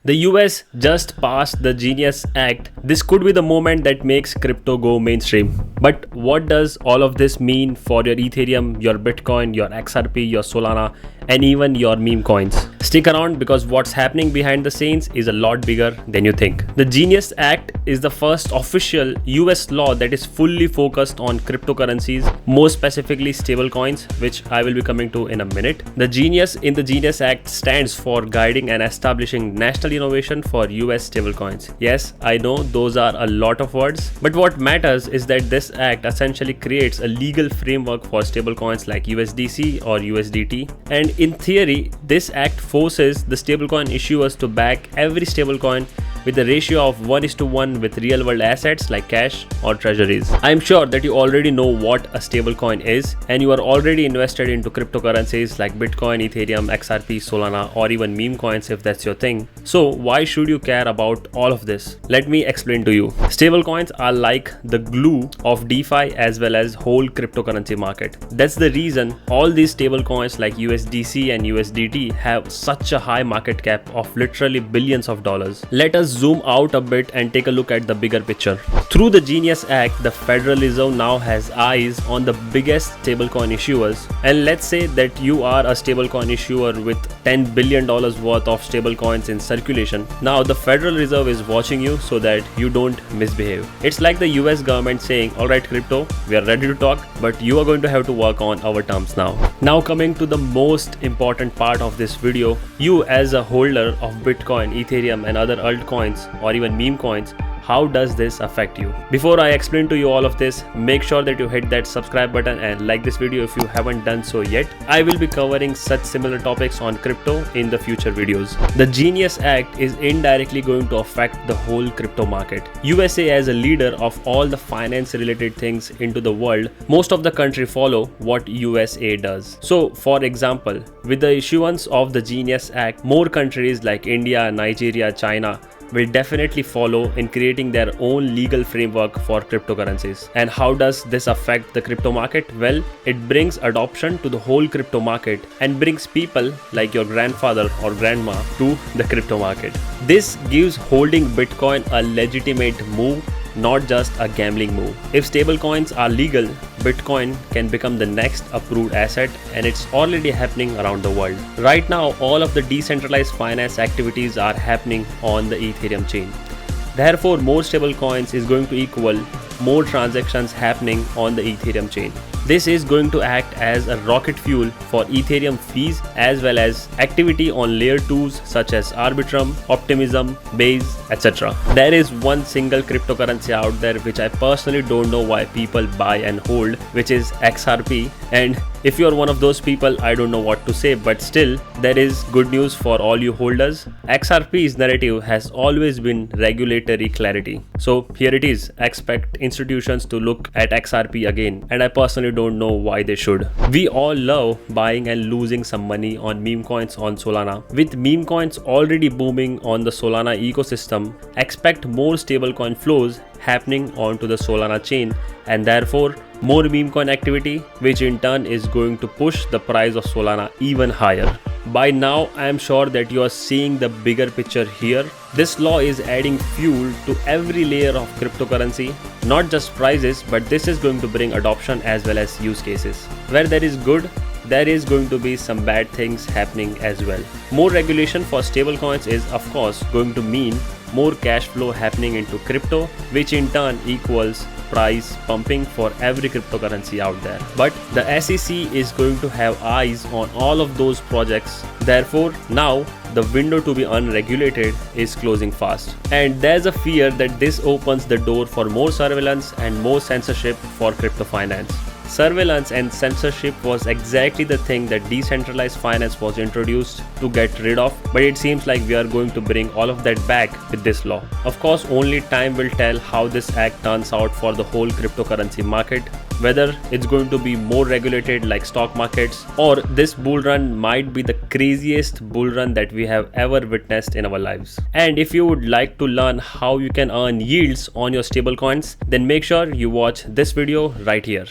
The US just passed the Genius Act. This could be the moment that makes crypto go mainstream. But what does all of this mean for your Ethereum, your Bitcoin, your XRP, your Solana, and even your meme coins? Stick around because what's happening behind the scenes is a lot bigger than you think. The Genius Act is the first official US law that is fully focused on cryptocurrencies, more specifically stablecoins, which I will be coming to in a minute. The Genius in the Genius Act stands for guiding and establishing national innovation for US stablecoins. Yes, I know those are a lot of words, but what matters is that this act essentially creates a legal framework for stablecoins like USDC or USDT. And in theory, this act forces the stablecoin issuers to back every stablecoin with a ratio of 1:1 with real world assets like cash or treasuries. I'm sure that you already know what a stablecoin is and you are already invested into cryptocurrencies like Bitcoin, Ethereum, XRP, Solana, or even meme coins if that's your thing. So why should you care about all of this? Let me explain to you. Stablecoins are like the glue of DeFi as well as whole cryptocurrency market. That's the reason all these stablecoins like USDC and USDT have such a high market cap of literally billions of dollars. Let us zoom out a bit and take a look at the bigger picture. Through the Genius Act, the Federal Reserve now has eyes on the biggest stablecoin issuers. And let's say that you are a stablecoin issuer with $10 billion worth of stablecoins in circulation. Now the Federal Reserve is watching you so that you don't misbehave. It's like the US government saying, alright crypto, we are ready to talk, but you are going to have to work on our terms now. Now coming to the most important part of this video, you as a holder of Bitcoin, Ethereum and other altcoins or even meme coins, how does this affect you? Before I explain to you all of this, make sure that you hit that subscribe button and like this video if you haven't done so yet. I will be covering such similar topics on crypto in the future videos. The Genius Act is indirectly going to affect the whole crypto market. USA as a leader of all the finance related things into the world, most of the country follow what USA does. So for example, with the issuance of the Genius Act, more countries like India, Nigeria, China will definitely follow in creating their own legal framework for cryptocurrencies. And how does this affect the crypto market? Well, it brings adoption to the whole crypto market and brings people like your grandfather or grandma to the crypto market. This gives holding Bitcoin a legitimate move, not just a gambling move. If stablecoins are legal, Bitcoin can become the next approved asset, and it's already happening around the world. Right now, all of the decentralized finance activities are happening on the Ethereum chain. Therefore, more stablecoins is going to equal more transactions happening on the Ethereum chain. This is going to act as a rocket fuel for Ethereum fees as well as activity on layer 2s such as Arbitrum, Optimism, Base, etc. There is one single cryptocurrency out there which I personally don't know why people buy and hold, which is XRP. And if you are one of those people, I don't know what to say, but still there is good news for all you holders. XRP's narrative has always been regulatory clarity. So here it is, expect institutions to look at XRP again, and I personally don't know why they should. We all love buying and losing some money on meme coins on Solana. With meme coins already booming on the Solana ecosystem, expect more stablecoin flows happening onto the Solana chain and therefore more meme coin activity, which in turn is going to push the price of Solana even higher. By now, I am sure that you are seeing the bigger picture here. This law is adding fuel to every layer of cryptocurrency, not just prices, but this is going to bring adoption as well as use cases. Where there is good, there is going to be some bad things happening as well. More regulation for stablecoins is of course going to mean more cash flow happening into crypto, which in turn equals price pumping for every cryptocurrency out there. But the SEC is going to have eyes on all of those projects. Therefore, now the window to be unregulated is closing fast. And there's a fear that this opens the door for more surveillance and more censorship for crypto finance. Surveillance and censorship was exactly the thing that decentralized finance was introduced to get rid of, but it seems like we are going to bring all of that back with this law. Of course, only time will tell how this act turns out for the whole cryptocurrency market, whether it's going to be more regulated like stock markets, or this bull run might be the craziest bull run that we have ever witnessed in our lives. And if you would like to learn how you can earn yields on your stablecoins, then make sure you watch this video right here.